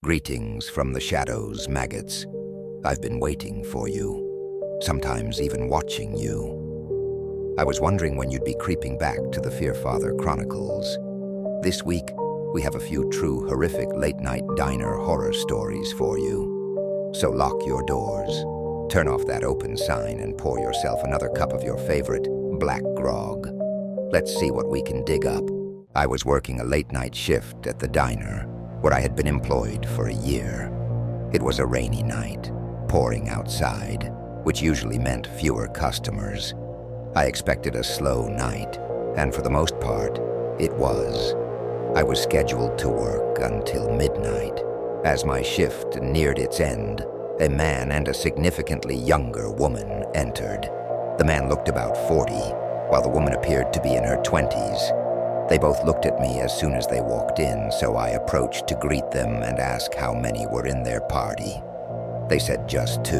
Greetings from the shadows, maggots. I've been waiting for you, sometimes even watching you. I was wondering when you'd be creeping back to the Fearfather Chronicles. This week, we have a few true horrific late-night diner horror stories for you. So lock your doors, turn off that open sign, and pour yourself another cup of your favorite black grog. Let's see what we can dig up. I was working a late-night shift at the diner, where I had been employed for a year. It was a rainy night, pouring outside, which usually meant fewer customers. I expected a slow night, and for the most part, it was. I was scheduled to work until midnight. As my shift neared its end, a man and a significantly younger woman entered. The man looked about 40, while the woman appeared to be in her 20s. They both looked at me as soon as they walked in, so I approached to greet them and ask how many were in their party. They said just 2,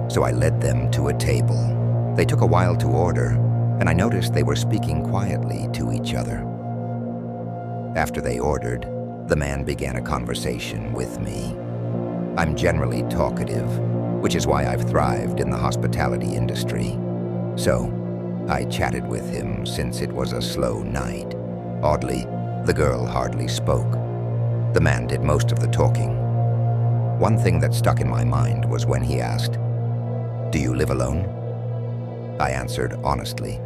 so I led them to a table. They took a while to order, and I noticed they were speaking quietly to each other. After they ordered, the man began a conversation with me. I'm generally talkative, which is why I've thrived in the hospitality industry. So, I chatted with him since it was a slow night. Oddly, the girl hardly spoke. The man did most of the talking. One thing that stuck in my mind was when he asked, "Do you live alone?" I answered honestly,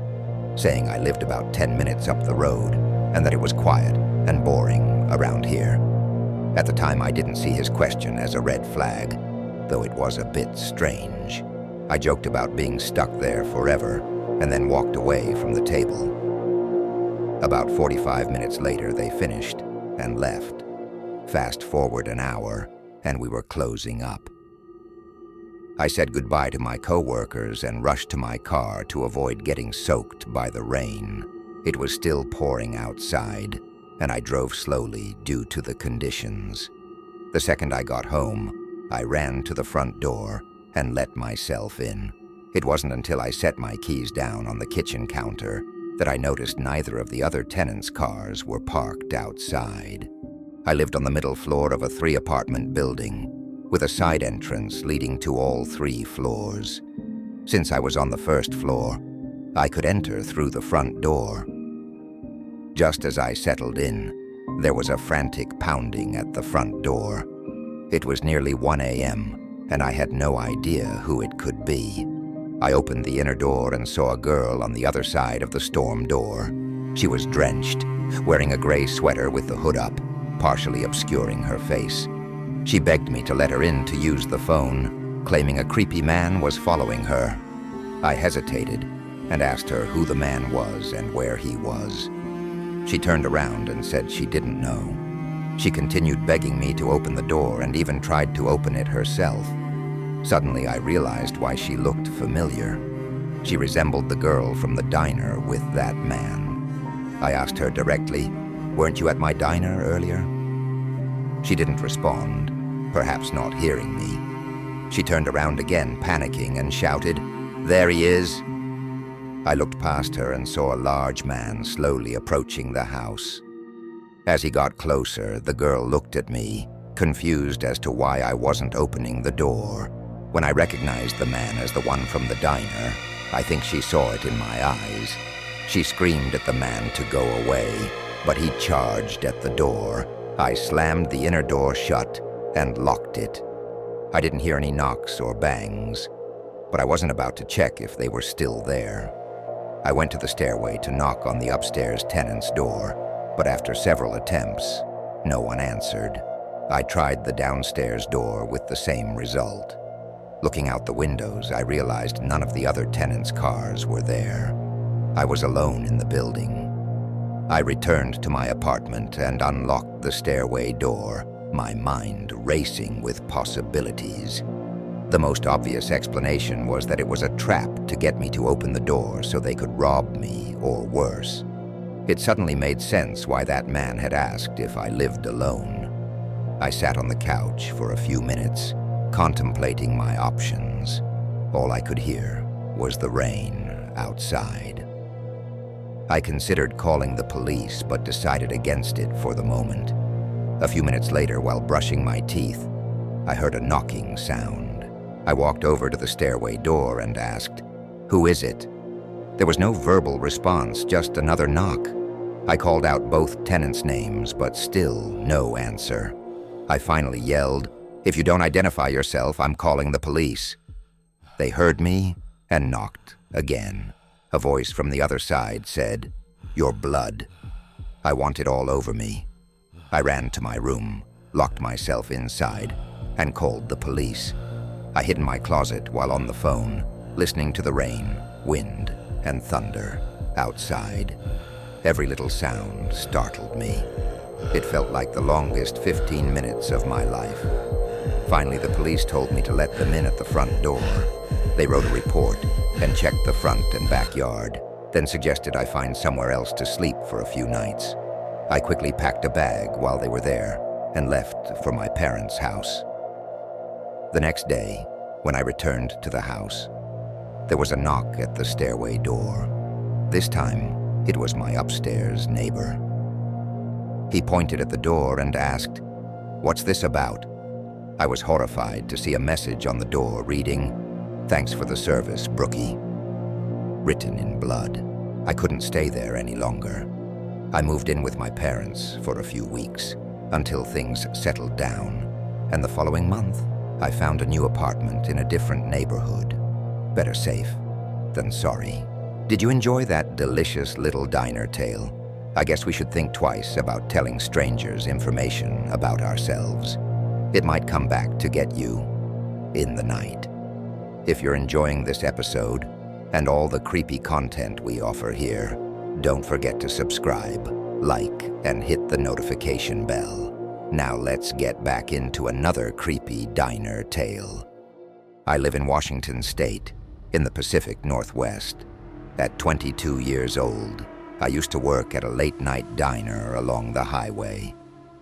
saying I lived about 10 minutes up the road and that it was quiet and boring around here. At the time, I didn't see his question as a red flag, though it was a bit strange. I joked about being stuck there forever and then walked away from the table. About 45 minutes later, they finished and left. Fast forward an hour, and we were closing up. I said goodbye to my coworkers and rushed to my car to avoid getting soaked by the rain. It was still pouring outside, and I drove slowly due to the conditions. The second I got home, I ran to the front door and let myself in. It wasn't until I set my keys down on the kitchen counter that I noticed neither of the other tenants' cars were parked outside. I lived on the middle floor of a 3-apartment building, with a side entrance leading to all 3 floors. Since I was on the first floor, I could enter through the front door. Just as I settled in, there was a frantic pounding at the front door. It was nearly 1 a.m., and I had no idea who it could be. I opened the inner door and saw a girl on the other side of the storm door. She was drenched, wearing a gray sweater with the hood up, partially obscuring her face. She begged me to let her in to use the phone, claiming a creepy man was following her. I hesitated and asked her who the man was and where he was. She turned around and said she didn't know. She continued begging me to open the door and even tried to open it herself. Suddenly, I realized why she looked familiar. She resembled the girl from the diner with that man. I asked her directly, "Weren't you at my diner earlier?" She didn't respond, perhaps not hearing me. She turned around again, panicking, and shouted, "There he is!" I looked past her and saw a large man slowly approaching the house. As he got closer, the girl looked at me, confused as to why I wasn't opening the door. When I recognized the man as the one from the diner, I think she saw it in my eyes. She screamed at the man to go away, but he charged at the door. I slammed the inner door shut and locked it. I didn't hear any knocks or bangs, but I wasn't about to check if they were still there. I went to the stairway to knock on the upstairs tenant's door, but after several attempts, no one answered. I tried the downstairs door with the same result. Looking out the windows, I realized none of the other tenants' cars were there. I was alone in the building. I returned to my apartment and unlocked the stairway door, my mind racing with possibilities. The most obvious explanation was that it was a trap to get me to open the door so they could rob me, or worse. It suddenly made sense why that man had asked if I lived alone. I sat on the couch for a few minutes, contemplating my options. All I could hear was the rain outside. I considered calling the police, but decided against it for the moment. A few minutes later, while brushing my teeth, I heard a knocking sound. I walked over to the stairway door and asked, "Who is it?" There was no verbal response, just another knock. I called out both tenants' names, but still no answer. I finally yelled, "If you don't identify yourself, I'm calling the police." They heard me and knocked again. A voice from the other side said, "Your blood." I want it all over me. I ran to my room, locked myself inside, and called the police. I hid in my closet while on the phone, listening to the rain, wind, and thunder outside. Every little sound startled me. It felt like the longest 15 minutes of my life. Finally, the police told me to let them in at the front door. They wrote a report and checked the front and backyard, then suggested I find somewhere else to sleep for a few nights. I quickly packed a bag while they were there and left for my parents' house. The next day, when I returned to the house, there was a knock at the stairway door. This time, it was my upstairs neighbor. He pointed at the door and asked, "What's this about?" I was horrified to see a message on the door reading, "Thanks for the service, Brookie," written in blood. I couldn't stay there any longer. I moved in with my parents for a few weeks until things settled down, and the following month, I found a new apartment in a different neighborhood. Better safe than sorry. Did you enjoy that delicious little diner tale? I guess we should think twice about telling strangers information about ourselves. It might come back to get you in the night. If you're enjoying this episode and all the creepy content we offer here, don't forget to subscribe, like, and hit the notification bell. Now let's get back into another creepy diner tale. I live in Washington State, in the Pacific Northwest. At 22 years old, I used to work at a late-night diner along the highway.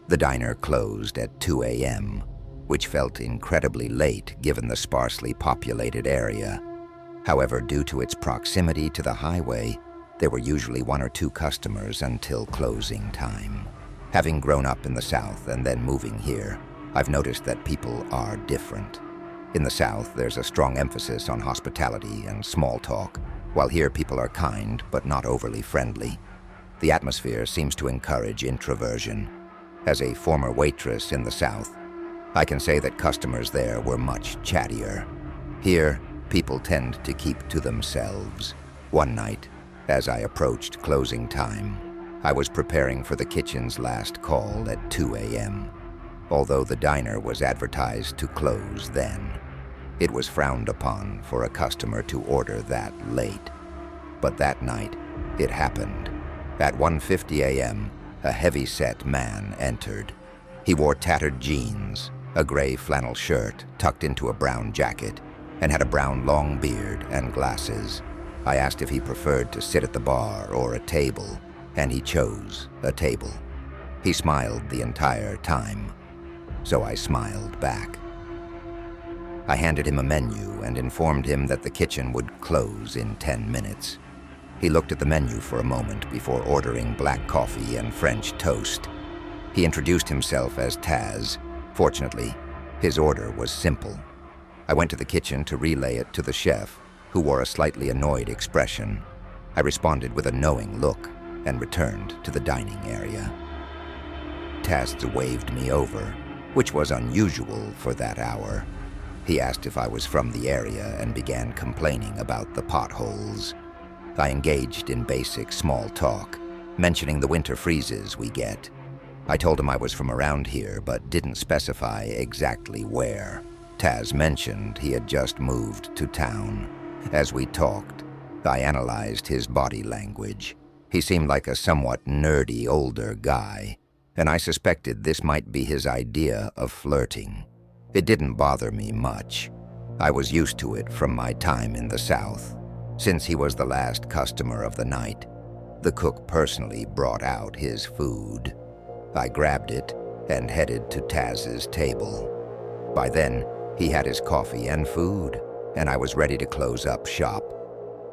The diner closed at 2 a.m., which felt incredibly late given the sparsely populated area. However, due to its proximity to the highway, there were usually one or two customers until closing time. Having grown up in the South and then moving here, I've noticed that people are different. In the South, there's a strong emphasis on hospitality and small talk, while here people are kind but not overly friendly. The atmosphere seems to encourage introversion. As a former waitress in the South, I can say that customers there were much chattier. Here, people tend to keep to themselves. One night, as I approached closing time, I was preparing for the kitchen's last call at 2 a.m. Although the diner was advertised to close then, it was frowned upon for a customer to order that late. But that night, it happened. At 1:50 a.m., a heavy-set man entered. He wore tattered jeans, a gray flannel shirt tucked into a brown jacket, and had a brown long beard and glasses. I asked if he preferred to sit at the bar or a table, and he chose a table. He smiled the entire time, so I smiled back. I handed him a menu and informed him that the kitchen would close in 10 minutes. He looked at the menu for a moment before ordering black coffee and French toast. He introduced himself as Taz. Fortunately, his order was simple. I went to the kitchen to relay it to the chef, who wore a slightly annoyed expression. I responded with a knowing look and returned to the dining area. Taz waved me over, which was unusual for that hour. He asked if I was from the area and began complaining about the potholes. I engaged in basic small talk, mentioning the winter freezes we get. I told him I was from around here, but didn't specify exactly where. Taz mentioned he had just moved to town. As we talked, I analyzed his body language. He seemed like a somewhat nerdy older guy, and I suspected this might be his idea of flirting. It didn't bother me much. I was used to it from my time in the South. Since he was the last customer of the night, the cook personally brought out his food. I grabbed it and headed to Taz's table. By then, he had his coffee and food, and I was ready to close up shop.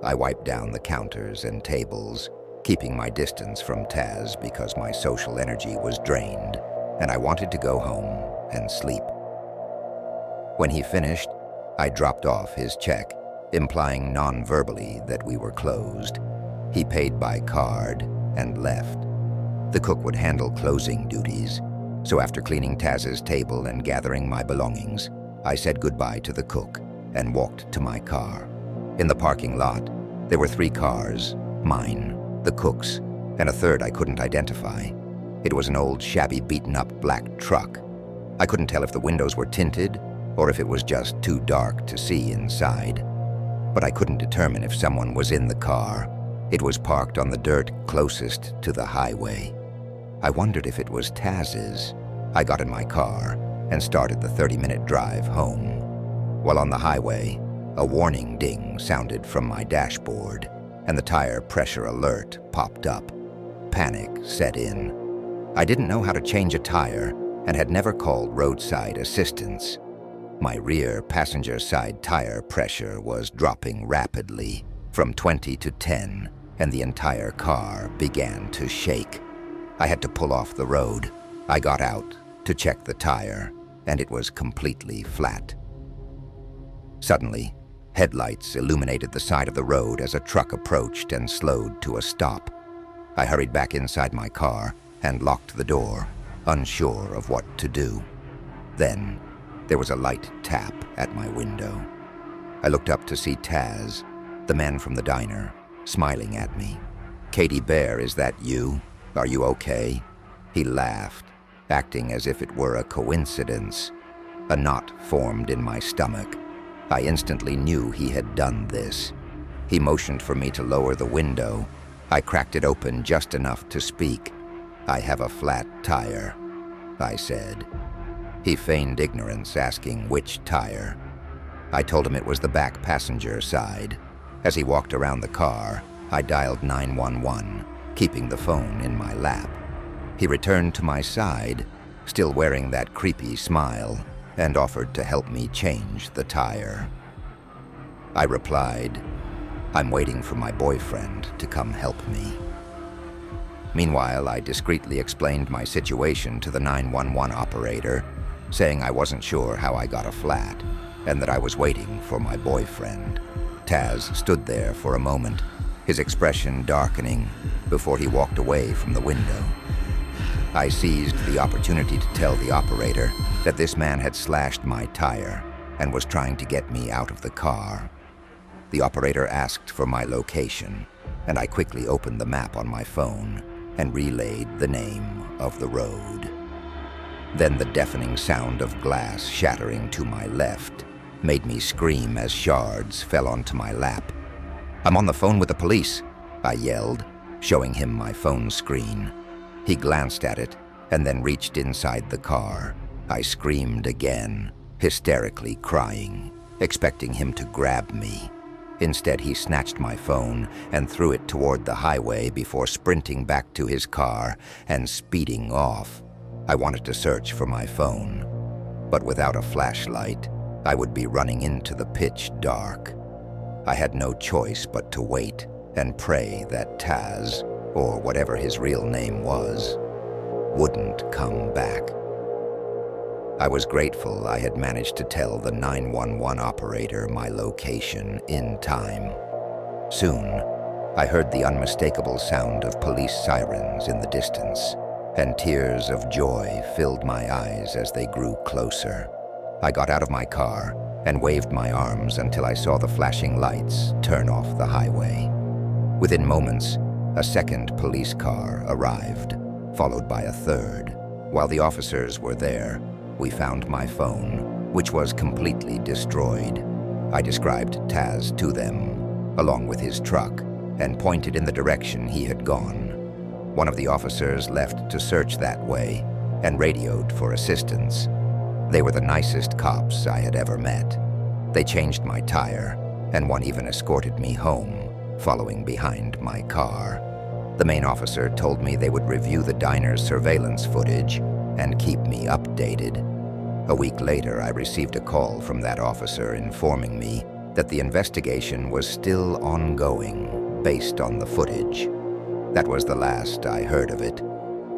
I wiped down the counters and tables, keeping my distance from Taz because my social energy was drained. and I wanted to go home and sleep. When he finished, I dropped off his check, implying non-verbally that we were closed. He paid by card and left. The cook would handle closing duties, so after cleaning Taz's table and gathering my belongings, I said goodbye to the cook and walked to my car. In the parking lot, there were 3 cars, mine, the cook's, and a third I couldn't identify. It was an old, shabby, beaten-up black truck. I couldn't tell if the windows were tinted or if it was just too dark to see inside. But I couldn't determine if someone was in the car. It was parked on the dirt closest to the highway. I wondered if it was Taz's. I got in my car and started the 30-minute drive home. While on the highway, a warning ding sounded from my dashboard, and the tire pressure alert popped up. Panic set in. I didn't know how to change a tire and had never called roadside assistance. My rear passenger side tire pressure was dropping rapidly from 20 to 10, and the entire car began to shake. I had to pull off the road. I got out to check the tire, and it was completely flat. Suddenly, headlights illuminated the side of the road as a truck approached and slowed to a stop. I hurried back inside my car and locked the door, unsure of what to do. Then, there was a light tap at my window. I looked up to see Taz, the man from the diner, smiling at me. "Katie Bear, is that you? Are you okay?" He laughed, acting as if it were a coincidence. A knot formed in my stomach. I instantly knew he had done this. He motioned for me to lower the window. I cracked it open just enough to speak. "I have a flat tire," I said. He feigned ignorance, asking which tire. I told him it was the back passenger side. As he walked around the car, I dialed 911, keeping the phone in my lap. He returned to my side, still wearing that creepy smile, and offered to help me change the tire. I replied, "I'm waiting for my boyfriend to come help me." Meanwhile, I discreetly explained my situation to the 911 operator, saying I wasn't sure how I got a flat, and that I was waiting for my boyfriend. Taz stood there for a moment, his expression darkening, before he walked away from the window. I seized the opportunity to tell the operator that this man had slashed my tire and was trying to get me out of the car. The operator asked for my location, and I quickly opened the map on my phone and relayed the name of the road. Then the deafening sound of glass shattering to my left made me scream as shards fell onto my lap. "I'm on the phone with the police," I yelled, showing him my phone screen. He glanced at it and then reached inside the car. I screamed again, hysterically crying, expecting him to grab me. Instead, he snatched my phone and threw it toward the highway before sprinting back to his car and speeding off. I wanted to search for my phone, but without a flashlight, I would be running into the pitch dark. I had no choice but to wait and pray that Taz, or whatever his real name was, wouldn't come back. I was grateful I had managed to tell the 911 operator my location in time. Soon, I heard the unmistakable sound of police sirens in the distance, and tears of joy filled my eyes as they grew closer. I got out of my car and waved my arms until I saw the flashing lights turn off the highway. Within moments, a second police car arrived, followed by a third. While the officers were there, we found my phone, which was completely destroyed. I described Taz to them, along with his truck, and pointed in the direction he had gone. One of the officers left to search that way and radioed for assistance. They were the nicest cops I had ever met. They changed my tire, and one even escorted me home, following behind my car. The main officer told me they would review the diner's surveillance footage and keep me updated. A week later, I received a call from that officer informing me that the investigation was still ongoing based on the footage. That was the last I heard of it.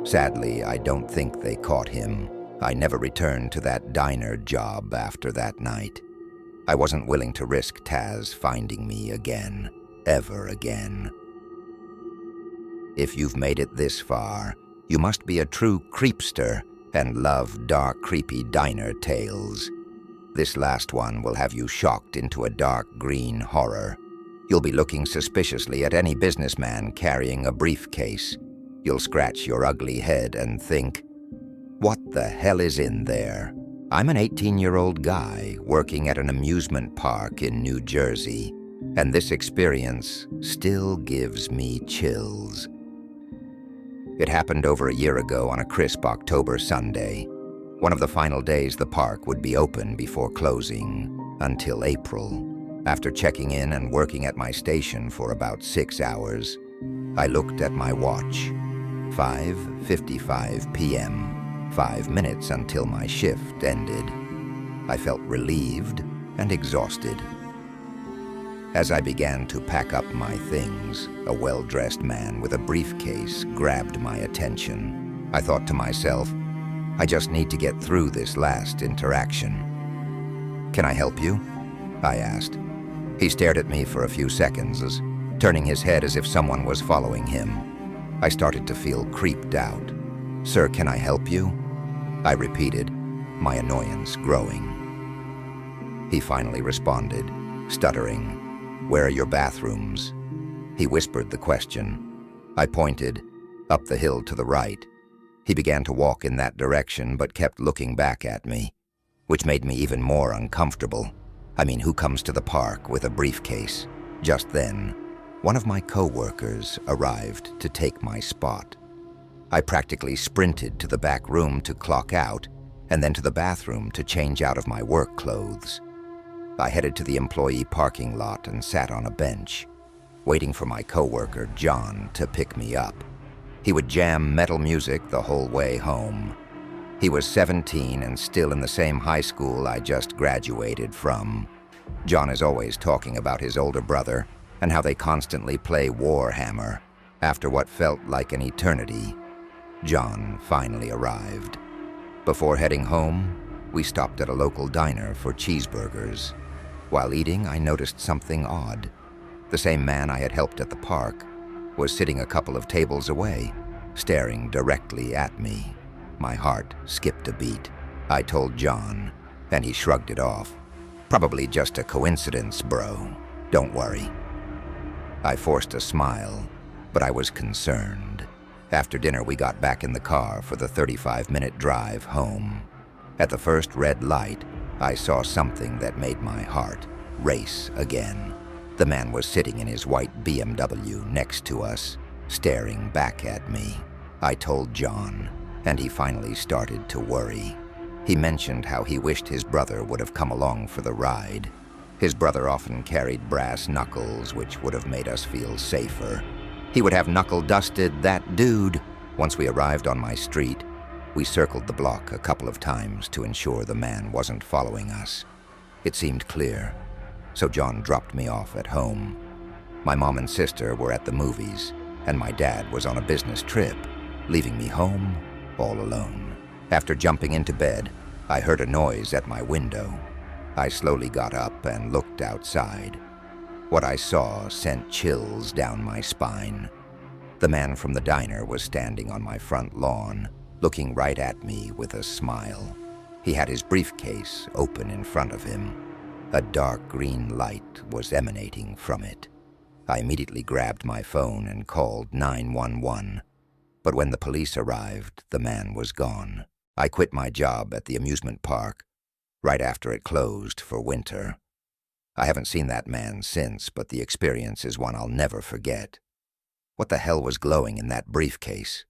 Sadly, I don't think they caught him. I never returned to that diner job after that night. I wasn't willing to risk Taz finding me again, ever again. If you've made it this far, you must be a true creepster and love dark, creepy diner tales. This last one will have you shocked into a dark green horror. You'll be looking suspiciously at any businessman carrying a briefcase. You'll scratch your ugly head and think, what the hell is in there? I'm an 18-year-old guy working at an amusement park in New Jersey, and this experience still gives me chills. It happened over a year ago on a crisp October Sunday, one of the final days the park would be open before closing, until April. After checking in and working at my station for about 6 hours, I looked at my watch. 5:55 p.m., 5 minutes until my shift ended. I felt relieved and exhausted. As I began to pack up my things, a well-dressed man with a briefcase grabbed my attention. I thought to myself, I just need to get through this last interaction. "Can I help you?" I asked. He stared at me for a few seconds, turning his head as if someone was following him. I started to feel creeped out. "Sir, can I help you?" I repeated, my annoyance growing. He finally responded, stuttering, "Where are your bathrooms?" He whispered the question. I pointed, up the hill to the right. He began to walk in that direction but kept looking back at me, which made me even more uncomfortable. I mean, who comes to the park with a briefcase? Just then, one of my co-workers arrived to take my spot. I practically sprinted to the back room to clock out, and then to the bathroom to change out of my work clothes. I headed to the employee parking lot and sat on a bench, waiting for my co-worker, John, to pick me up. He would jam metal music the whole way home. He was 17 and still in the same high school I just graduated from. John is always talking about his older brother and how they constantly play Warhammer. After what felt like an eternity, John finally arrived. Before heading home, we stopped at a local diner for cheeseburgers. While eating, I noticed something odd. The same man I had helped at the park was sitting a couple of tables away, staring directly at me. My heart skipped a beat. I told John, and he shrugged it off. "Probably just a coincidence, bro. Don't worry." I forced a smile, but I was concerned. After dinner, we got back in the car for the 35-minute drive home. At the first red light, I saw something that made my heart race again. The man was sitting in his white BMW next to us, staring back at me. I told John, and he finally started to worry. He mentioned how he wished his brother would have come along for the ride. His brother often carried brass knuckles, which would have made us feel safer. He would have knuckle-dusted that dude. Once we arrived on my street, we circled the block a couple of times to ensure the man wasn't following us. It seemed clear, so John dropped me off at home. My mom and sister were at the movies, and my dad was on a business trip, leaving me home all alone. After jumping into bed, I heard a noise at my window. I slowly got up and looked outside. What I saw sent chills down my spine. The man from the diner was standing on my front lawn, looking right at me with a smile. He had his briefcase open in front of him. A dark green light was emanating from it. I immediately grabbed my phone and called 911. But when the police arrived, the man was gone. I quit my job at the amusement park right after it closed for winter. I haven't seen that man since, but the experience is one I'll never forget. What the hell was glowing in that briefcase?